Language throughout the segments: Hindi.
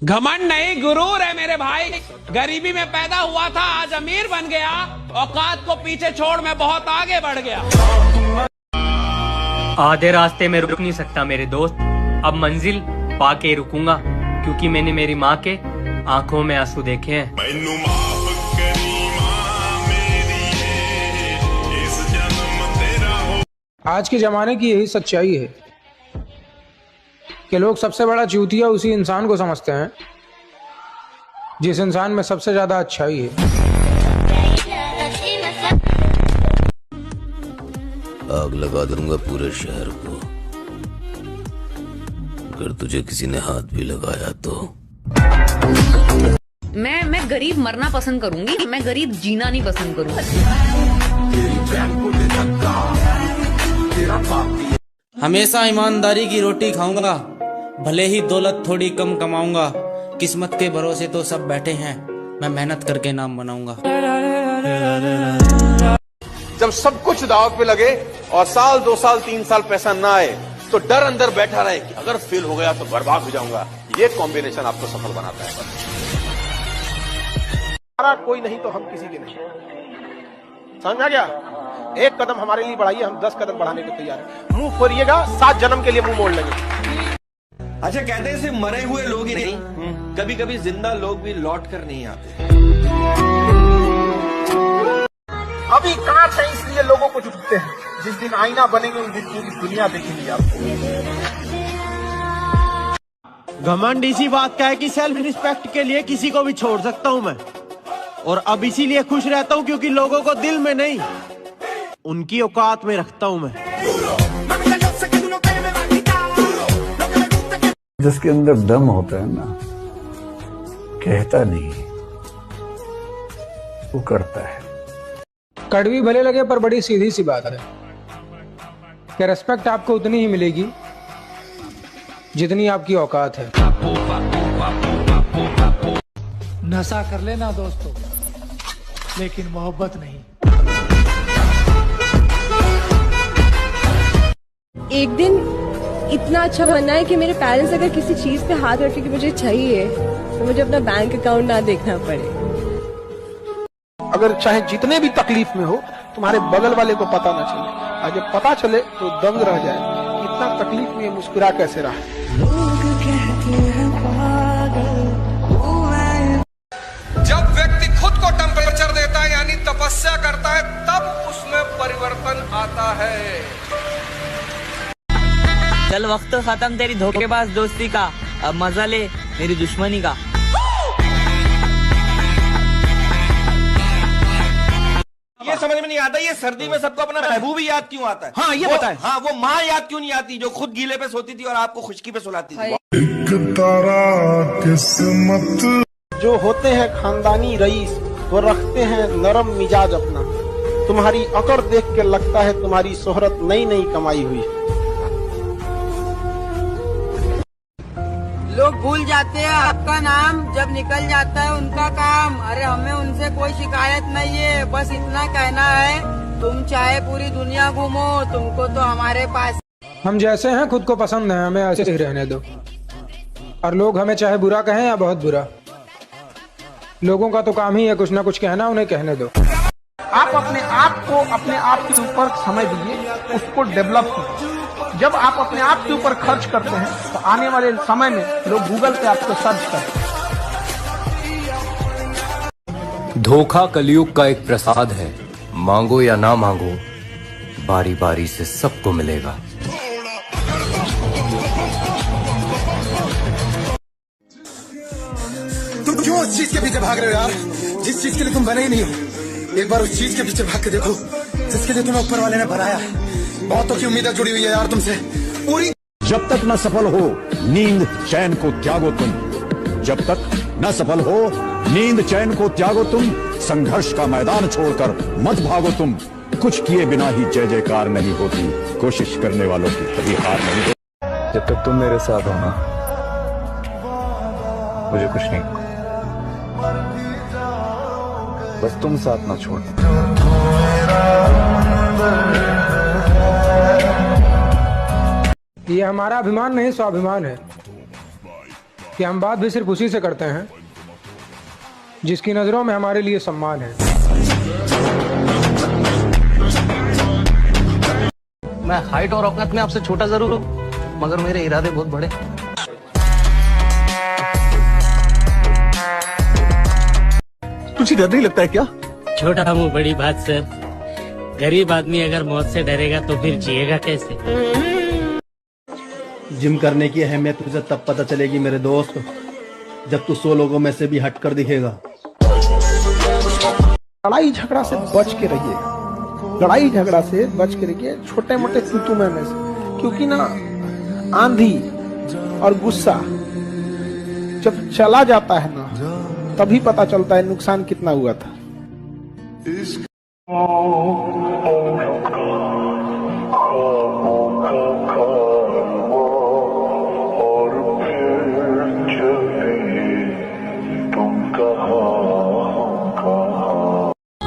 घमंड नहीं गुरूर है मेरे भाई। गरीबी में पैदा हुआ था, आज अमीर बन गया। औकात को पीछे छोड़ मैं बहुत आगे बढ़ गया। आधे रास्ते में रुक नहीं सकता मेरे दोस्त, अब मंजिल पाके रुकूंगा, क्योंकि मैंने मेरी माँ के आंखों में आंसू देखे हैं। आज के जमाने की यही सच्चाई है कि लोग सबसे बड़ा चूतिया उसी इंसान को समझते हैं जिस इंसान में सबसे ज्यादा अच्छाई है। आग लगा दूंगा पूरे शहर को, अगर तुझे किसी ने हाथ भी लगाया तो। मैं गरीब मरना पसंद करूंगी, मैं गरीब जीना नहीं पसंद करूंगी। हमेशा ईमानदारी की रोटी खाऊंगा, भले ही दौलत थोड़ी कम कमाऊंगा। किस्मत के भरोसे तो सब बैठे हैं, मैं मेहनत करके नाम बनाऊंगा। जब सब कुछ दाव पे लगे और साल 2 साल 3 साल पैसा ना आए तो डर अंदर बैठा रहे कि अगर फेल हो गया तो बर्बाद हो जाऊंगा। ये कॉम्बिनेशन आपको सफल बनाता है। हमारा कोई नहीं तो हम किसी के नहीं, समझ आ गया? एक कदम हमारे लिए बढ़ाइए, हम 10 कदम बढ़ाने को तैयार हैं। मुंह फोड़िएगा, 7 जन्म के लिए मुंह मोड़ लेंगे। अच्छा, कहते हैं सिर्फ मरे हुए लोग ही नहीं, कभी कभी जिंदा लोग भी लौट कर नहीं आते। अभी कांच है इसलिए लोगों को झुकते हैं, जिस दिन आईना बनेंगे उस दिन पूरी दुनिया देखेगी आपको। घमंड इसी बात का है कि सेल्फ रिस्पेक्ट के लिए किसी को भी छोड़ सकता हूं मैं, और अब इसीलिए खुश रहता हूं क्योंकि लोगों को दिल में नहीं उनकी औकात में रखता हूं मैं। जिसके अंदर दम होता है ना, कहता नहीं, वो करता है। कड़वी भले लगे पर बड़ी सीधी सी बात है कि रिस्पेक्ट आपको उतनी ही मिलेगी जितनी आपकी औकात है। नशा कर लेना दोस्तों, लेकिन मोहब्बत नहीं। एक दिन इतना अच्छा बनना है कि मेरे पेरेंट्स अगर किसी चीज पे हाथ रखे कि मुझे चाहिए तो मुझे अपना बैंक अकाउंट ना देखना पड़े। अगर चाहे जितने भी तकलीफ में हो, तुम्हारे बगल वाले को पता ना चले, और जब पता चले तो दंग रह जाए, इतना तकलीफ में मुस्कुरा कैसे रहा। जब व्यक्ति खुद को टेम्परेचर देता है यानी तपस्या करता है, तब उसमें परिवर्तन आता है। चल वक्त खत्म तेरी धोखेबाज दोस्ती का, अब मजा ले मेरी दुश्मनी का। ये समझ में नहीं आता, ये सर्दी में सबको अपना महबूब ही याद क्यों आता है? हाँ ये बताएं। हाँ, वो माँ याद क्यों नहीं आती जो खुद गीले पे सोती थी और आपको खुशकी पे सुलाती थी? किस्मत जो होते हैं खानदानी रईस, वो रखते हैं नरम मिजाज अपना। तुम्हारी अकड़ देख के लगता है तुम्हारी शोहरत नई नई कमाई हुई। लोग भूल जाते हैं आपका नाम, जब निकल जाता है उनका काम। अरे हमें उनसे कोई शिकायत नहीं है, बस इतना कहना है, तुम चाहे पूरी दुनिया घूमो, तुमको तो हमारे पास। हम जैसे हैं खुद को पसंद है, हमें ऐसे ही रहने दो। और लोग हमें चाहे बुरा कहें या बहुत बुरा, लोगों का तो काम ही है कुछ ना कुछ कहना, उन्हें कहने दो। आप अपने आप को अपने आप के ऊपर समय दीजिए, उसको डेवलप कीजिए। जब आप अपने आप के ऊपर खर्च करते हैं तो आने वाले समय में लोग गूगल पे आपको सर्च करते हैं। धोखा कलयुग का एक प्रसाद है, मांगो या ना मांगो, बारी बारी से सबको मिलेगा। तुम क्यों उस चीज के पीछे भाग रहे हो यार, जिस चीज के लिए तुम बने ही नहीं हो? एक बार उस चीज के पीछे भाग के देखो जिसके लिए तुम्हें ऊपर वाले ने बनाया है। बहुतों की उम्मीदें जुड़ी हुई है यार तुमसे पूरी। जब तक न सफल हो नींद चैन को त्यागो तुम, जब तक न सफल हो नींद चैन को त्यागो तुम, संघर्ष का मैदान छोड़कर मत भागो तुम। कुछ किए बिना ही जय जयकार नहीं होती, कोशिश करने वालों की कभी हार नहीं होती। जब तक तुम मेरे साथ हो ना, मुझे कुछ नहीं, बस तुम साथ ना छोड़। ये हमारा अभिमान नहीं स्वाभिमान है कि हम बात भी सिर्फ उसी से करते हैं जिसकी नज़रों में हमारे लिए सम्मान है। मैं हाइट और औकात में आपसे छोटा जरूर हूँ, मगर मेरे इरादे बहुत बड़े। तुझे डर नहीं लगता है क्या? छोटा मुंह बड़ी बात सर। गरीब आदमी अगर मौत से डरेगा तो फिर जिएगा कैसे? जिम करने की अहमियत तुझे तब पता चलेगी मेरे दोस्त, जब तू 100 लोगों में से भी हटकर दिखेगा। लड़ाई झगड़ा से बच के रहिए, लड़ाई झगड़ा से बच के रहिए, छोटे मोटे तुतुमे में से, क्योंकि ना आंधी और गुस्सा जब चला जाता है ना, तभी पता चलता है नुकसान कितना हुआ था।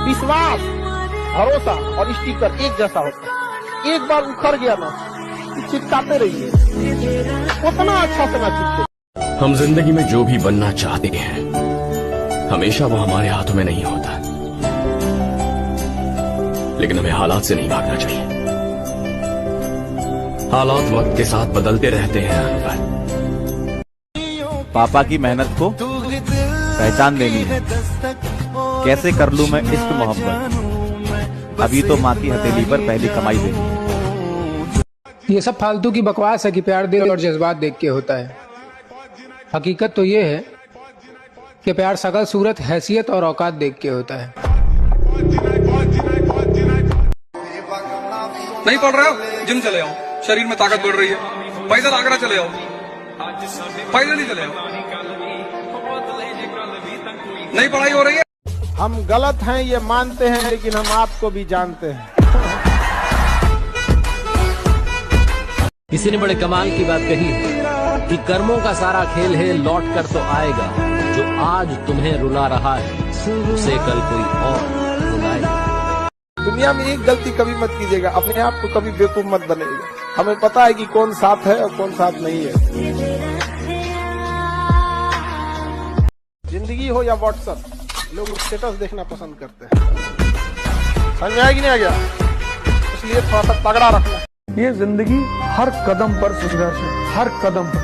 विश्वास, भरोसा और स्टिकर एक जैसा होता है। एक बार उखड़ गया ना, चिपकाते रहिए, उतना अच्छा से ना चिपके। हम जिंदगी में जो भी बनना चाहते हैं हमेशा वो हमारे हाथों में नहीं होता, लेकिन हमें हालात से नहीं भागना चाहिए। हालात वक्त के साथ बदलते रहते हैं अनवर। पापा की मेहनत को पहचान देनी है। कैसे कर लूं मैं इश्क मोहब्बत, अभी तो माँ की हथेली पर पहली कमाई देनी है। ये सब फालतू की बकवास है कि प्यार दिल और जज्बात देख के होता है। हकीकत तो ये है कि प्यार शकल सूरत हैसियत और औकात देख के होता है। नहीं पढ़ रहे हो, जिम चले आओ, शरीर में ताकत बढ़ रही है। पैदल आगरा चले आओ, पैदल ही चले आओ। नहीं पढ़ाई हो रही है। हम गलत हैं ये मानते हैं, लेकिन हम आपको भी जानते हैं। किसी ने बड़े कमाल की बात कही है कि कर्मों का सारा खेल है, लौट कर तो आएगा। जो आज तुम्हें रुला रहा है उसे कल कोई और रुलाएगा। दुनिया में एक गलती कभी मत कीजिएगा, अपने आप को कभी बेवकूफ मत बनाइएगा। हमें पता है कि कौन साथ है और कौन साथ नहीं है। जिंदगी हो या व्हाट्सएप, लोग स्टेटस देखना पसंद करते हैं। समझ में आया कि नहीं आ गया? इसलिए थोड़ा सा तगड़ा रखना। ये जिंदगी हर कदम पर संघर्ष है, हर कदम पर।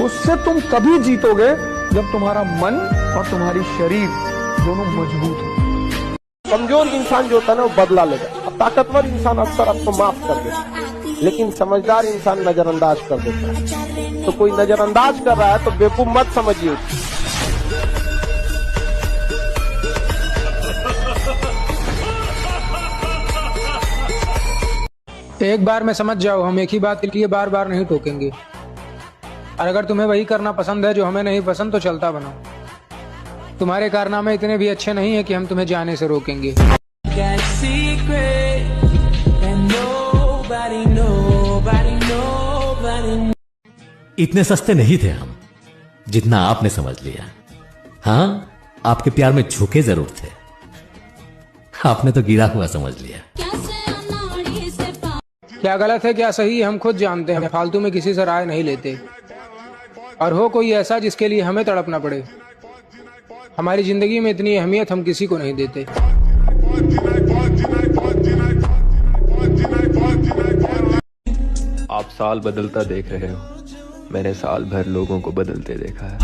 उससे तुम तभी जीतोगे जब तुम्हारा मन और तुम्हारी शरीर दोनों मजबूत हो। कमजोर इंसान जो होता है ना, वो बदला लेगा। और ताकतवर इंसान अक्सर आपको माफ कर देता है, लेकिन समझदार इंसान नजरअंदाज कर देता है। तो कोई नजरअंदाज कर रहा है तो बेवकूफ मत समझिए। एक बार में समझ जाओ, हम एक ही बात के लिए बार बार नहीं टोकेंगे। और अगर तुम्हें वही करना पसंद है जो हमें नहीं पसंद, तो चलता बनो। तुम्हारे कारनामे इतने भी अच्छे नहीं है कि हम तुम्हें जाने से रोकेंगे। इतने सस्ते नहीं थे हम जितना आपने समझ लिया। हाँ, आपके प्यार में झुके जरूर थे, आपने तो गिरा हुआ समझ लिया। क्या गलत है क्या सही हम खुद जानते हैं। फालतू में किसी से राय नहीं लेते। और हो कोई ऐसा जिसके लिए हमें तड़पना पड़े, हमारी जिंदगी में इतनी अहमियत हम किसी को नहीं देते। आप साल बदलता देख रहे हो, मैंने साल भर लोगों को बदलते देखा है।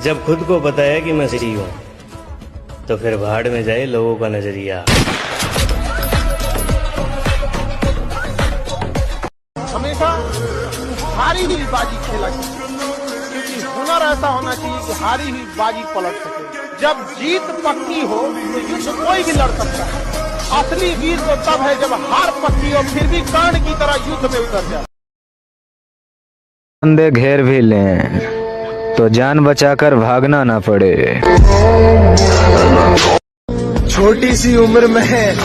जब खुद को बताया कि मैं सही हूँ, तो फिर भाड़ में जाए लोगों का नजरिया। हमेशा हारी हुई बाजी खेला, क्योंकि हुनर ऐसा होना चाहिए कि हारी हुई बाजी पलट सके। जब जीत पक्की हो तो युद्ध कोई भी लड़ सकता है। असली वीर तो तब है जब हार पक्की हो, फिर भी कर्ण की तरह युद्ध में उतर जाए। बंदे घेर भी लें तो जान बचाकर भागना ना पड़े। छोटी सी उम्र में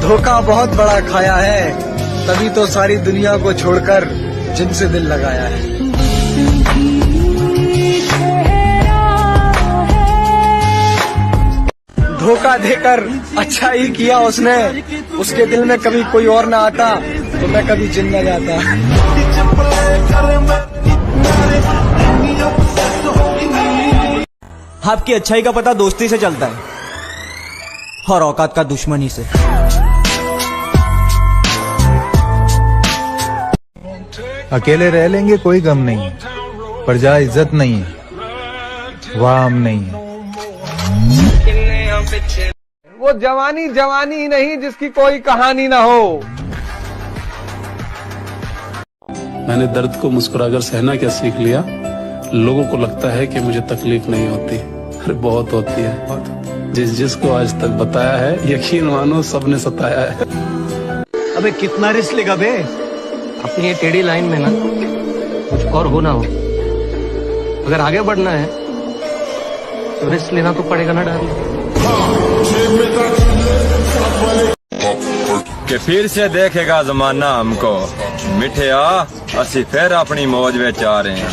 धोखा बहुत बड़ा खाया है, तभी तो सारी दुनिया को छोड़कर जिनसे दिल लगाया है। धोखा देकर अच्छा ही किया उसने, उसके दिल में कभी कोई और ना आता तो मैं कभी जिंदा जाता। आपकी अच्छाई का पता दोस्ती से चलता है और औकात का दुश्मनी से। अकेले रह लेंगे कोई गम नहीं है, पर जहाँ इज्जत नहीं है वहाँ हम नहीं है। वो जवानी जवानी नहीं जिसकी कोई कहानी ना हो। मैंने दर्द को मुस्कुराकर सहना क्या सीख लिया। लोगों को लगता है कि मुझे तकलीफ नहीं होती, अरे बहुत होती है। जिसको आज तक बताया है, यकीन मानो सबने सताया है। अबे कितना रिस्क लेगा बे? अपनी ये टेढ़ी लाइन में ना कुछ और होना हो, अगर आगे बढ़ना है तो रिस्क लेना तो पड़ेगा ना डार्लिंग। कि फिर से देखेगा जमाना हमको मिठिया, असि फिर अपनी मौज में आ रहे हैं।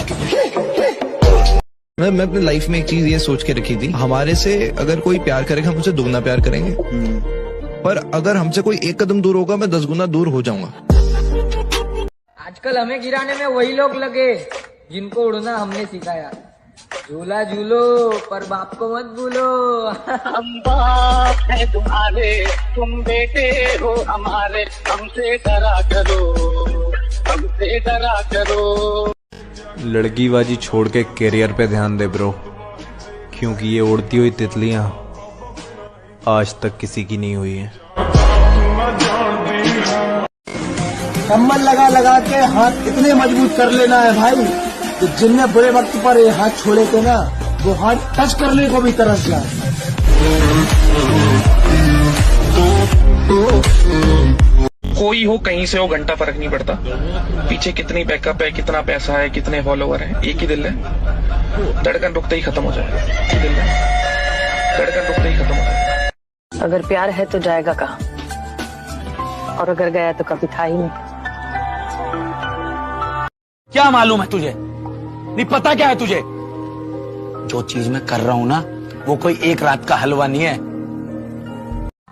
मैं अपनी लाइफ में एक चीज ये सोच के रखी थी, हमारे से अगर कोई प्यार करेगा हम उसे दुगना प्यार करेंगे, पर अगर हमसे कोई एक कदम दूर होगा मैं 10 गुना दूर हो जाऊंगा। आजकल हमें गिराने में वही लोग लगे जिनको उड़ना हमने सिखाया। झूला झूलो पर बाप को मत भूलो। हम बाप है तुम्हारे, तुम बेटे हो हमारे, हमसे डरा करो, हमसे डरा करो। लड़कीबाजी छोड़ के करियर पे ध्यान दे ब्रो, क्योंकि ये उड़ती हुई तितलियां आज तक किसी की नहीं हुई है। कम्बल लगा लगा के हाथ इतने मजबूत कर लेना है भाई कि जिनने बुरे वक्त पर ये हाथ छोड़े थे ना, वो हाथ टच करने को भी तरस जाए। कोई हो कहीं से हो घंटा फर्क नहीं पड़ता, पीछे कितनी बैकअप है, कितना पैसा है, कितने फॉलोवर हैं, एक ही दिल है, धड़कन रुकते ही खत्म हो जाएगा। एक ही दिल है, धड़कन रुकते ही खत्म हो जाएगा। अगर प्यार है तो जाएगा कहाँ, और अगर गया तो कभी था ही नहीं। क्या मालूम है तुझे? नहीं पता क्या है तुझे? जो चीज मैं कर रहा हूँ ना, वो कोई एक रात का हलवा नहीं है।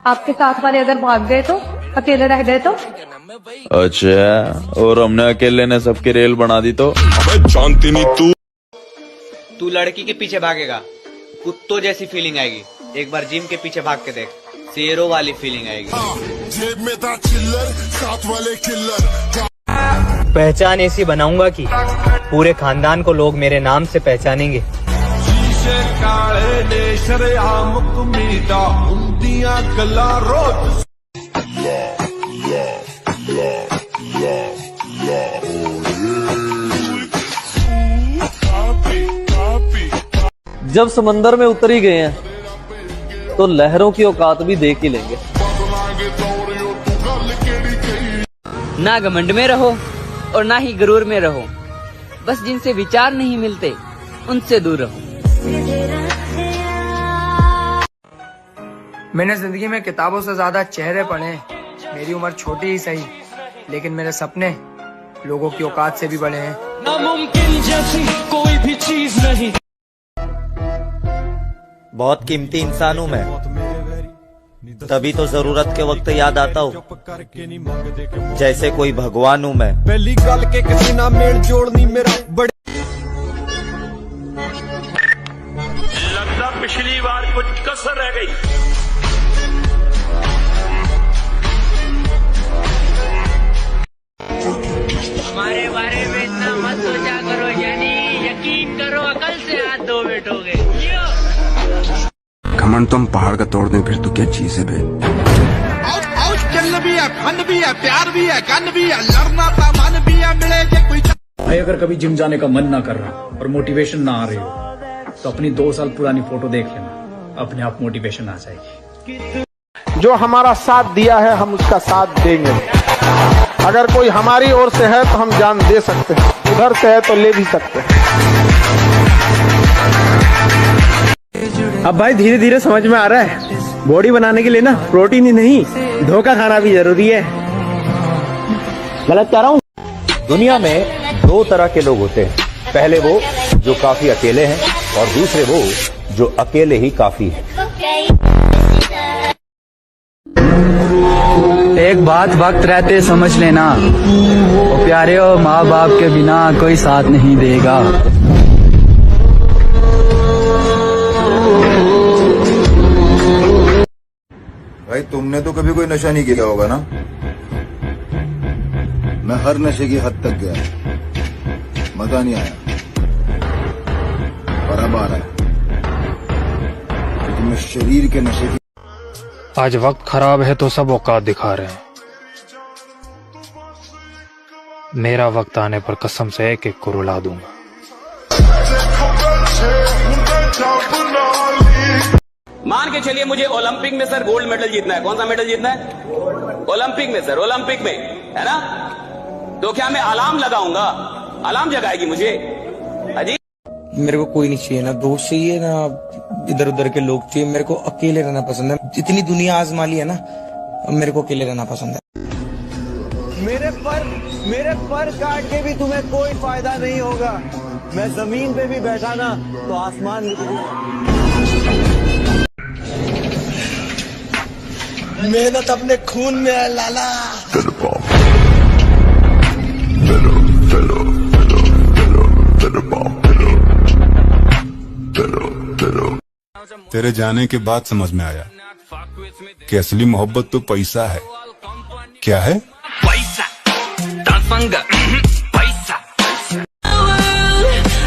आपके साथ वाले अगर भाग गए तो, अकेले रह गए तो? अच्छा, और हमने अकेले ने सबकी रेल बना दी तो? जानती नहीं तू लड़की के पीछे भागेगा, कुत्तों जैसी फीलिंग आएगी। एक बार जिम के पीछे भाग के देख, शेरों वाली फीलिंग आएगी। जेब में था चिल्लर, साथ वाले किल्लर। पहचान ऐसी बनाऊंगा कि पूरे खानदान को लोग मेरे नाम से पहचानेंगे। जब समंदर में उतर ही गए हैं तो लहरों की औकात भी देख ही लेंगे। ना घमंड में रहो और ना ही गुरूर में रहो, बस जिनसे विचार नहीं मिलते उनसे दूर रहो। मैंने जिंदगी में किताबों से ज्यादा चेहरे पढ़े। मेरी उम्र छोटी ही सही, लेकिन मेरे सपने लोगों की औकात से भी बड़े हैं। नामुमकिन जैसी कोई भी चीज नहीं। बहुत कीमती इंसान हूँ मैं, तभी तो जरूरत के वक्त याद आता हूँ, जैसे कोई भगवान हूँ मैं। पहली गल के किसी ना मेल जोड़नी मेरा बड़े। लगता पिछली बार कुछ कसर रह गई। हमारे बारे में इतना मत सोचा करो, यानी यकीन करो अकल से हाथ धो बैठोगे। घमंड तुम पहाड़ का तोड़ दें, फिर तो क्या चीज है बे। चल भी है, फन भी है, प्यार भी है, गन भी है, लड़ना था मन भी है, मिले के कोई। भाई अगर कभी जिम जाने का मन ना कर रहा और मोटिवेशन ना आ रही हो तो अपनी 2 साल पुरानी फोटो देख लेना, अपने आप मोटिवेशन आ जाएगी। जो हमारा साथ दिया है हम उसका साथ देंगे। अगर कोई हमारी ओर से है तो हम जान दे सकते हैं, उधर से है तो ले भी सकते हैं। अब भाई धीरे धीरे समझ में आ रहा है, बॉडी बनाने के लिए ना प्रोटीन ही नहीं, धोखा खाना भी जरूरी है। गलत कह रहा हूँ? दुनिया में 2 तरह के लोग होते हैं, पहले वो जो काफी अकेले हैं और दूसरे वो जो अकेले ही काफी है। एक बात वक्त रहते समझ लेना, वो प्यारे और माँ बाप के बिना कोई साथ नहीं देगा। भाई तुमने तो कभी कोई नशा नहीं किया होगा ना? मैं हर नशे की हद तक गया, मजा नहीं आया, और अब आ रहा है क्योंकि मैं शरीर के नशे की। आज वक्त खराब है तो सब औकात दिखा रहे हैं। मेरा वक्त आने पर कसम से एक एक को रुला दूंगा। मान के चलिए मुझे ओलंपिक में सर गोल्ड मेडल जीतना है। कौन सा मेडल जीतना है? ओलंपिक में सर, ओलंपिक में, है ना? तो क्या मैं अलार्म लगाऊंगा? अलार्म जगाएगी मुझे? अजी मेरे को कोई नहीं चाहिए, ना दोस्त चाहिए ना इधर उधर के लोग चाहिए। मेरे को अकेले रहना पसंद है। जितनी दुनिया आजमा ली है ना, मेरे को अकेले रहना पसंद है। मेरे पर काट के भी तुम्हें कोई फायदा नहीं होगा। मैं जमीन पे भी बैठा ना तो आसमान मेहनत अपने खून में है लाला। तेरे जाने के बाद समझ में आया कि असली मोहब्बत तो पैसा है। क्या है? पैसा।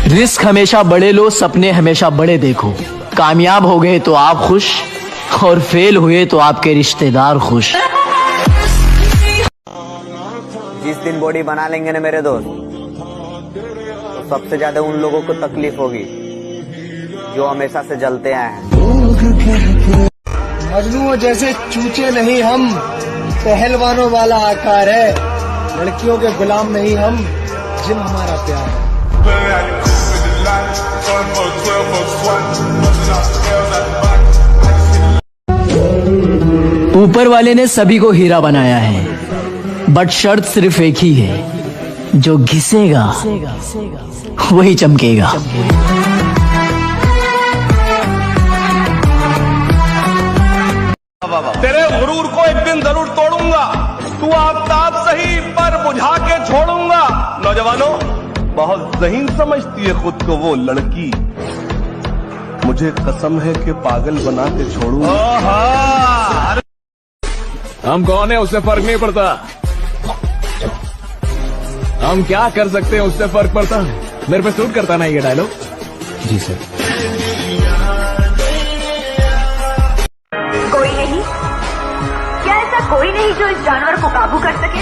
रिस्क हमेशा बड़े लो, सपने हमेशा बड़े देखो। कामयाब हो गए तो आप खुश, और फेल हुए तो आपके रिश्तेदार खुश। जिस दिन बॉडी बना लेंगे ना मेरे दोस्त, तो सबसे ज्यादा उन लोगों को तकलीफ होगी जो हमेशा से जलते आए हैं। मजनू जैसे चूचे नहीं हम, पहलवानों वाला आकार है। लड़कियों के गुलाम नहीं हम, जिम हमारा प्यार है। ऊपर वाले ने सभी को हीरा बनाया है, बट शर्त सिर्फ एक ही है, जो घिसेगा वही चमकेगा। तेरे गुरूर को एक दिन जरूर तोड़ूंगा। तू आफ्ताब सही पर बुझा के छोड़ूंगा। नौजवानों, बहुत ज़हीन समझती है खुद को वो लड़की। मुझे कसम है कि पागल बना के छोड़ूंगा। हम कौन है उससे फर्क नहीं पड़ता, हम क्या कर सकते हैं उससे फर्क पड़ता है। मेरे पे सूट करता ना ये डायलॉग? जी सर। कोई नहीं, क्या ऐसा कोई नहीं जो इस जानवर को काबू कर सके?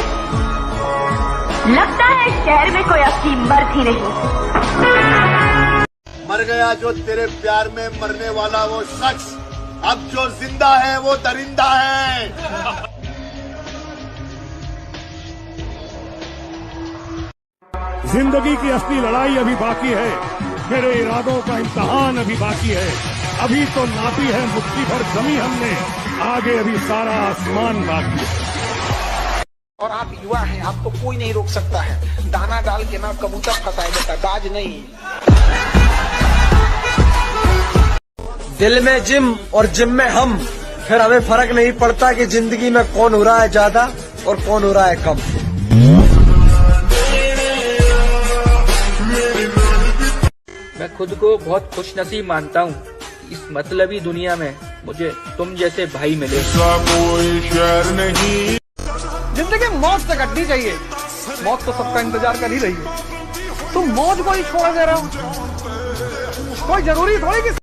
लगता है शहर में कोई असली मर्द ही नहीं। मर गया जो तेरे प्यार में मरने वाला वो शख्स, अब जो जिंदा है वो दरिंदा है। जिंदगी की असली लड़ाई अभी बाकी है, मेरे इरादों का इम्तहान अभी बाकी है। अभी तो नापी है मुट्ठी भर जमी हमने, आगे अभी सारा आसमान बाकी है। और आप युवा हैं, आपको कोई नहीं रोक सकता है। दाना डाल के ना कबूतर फंसाए देता, गाज नहीं। दिल में जिम और जिम में हम, फिर हमें फर्क नहीं पड़ता कि जिंदगी में कौन हो रहा है ज्यादा और कौन हो रहा है कम। मैं खुद को बहुत खुशनसीब मानता हूँ, इस मतलबी दुनिया में मुझे तुम जैसे भाई मिले। कोई शहर नहीं। जिंदगी मौत से कटनी चाहिए। मौत तो सबका इंतजार कर ही रही है। तुम मौज को ही छोड़ दे रहे हो। कोई जरूरी थोड़ी कि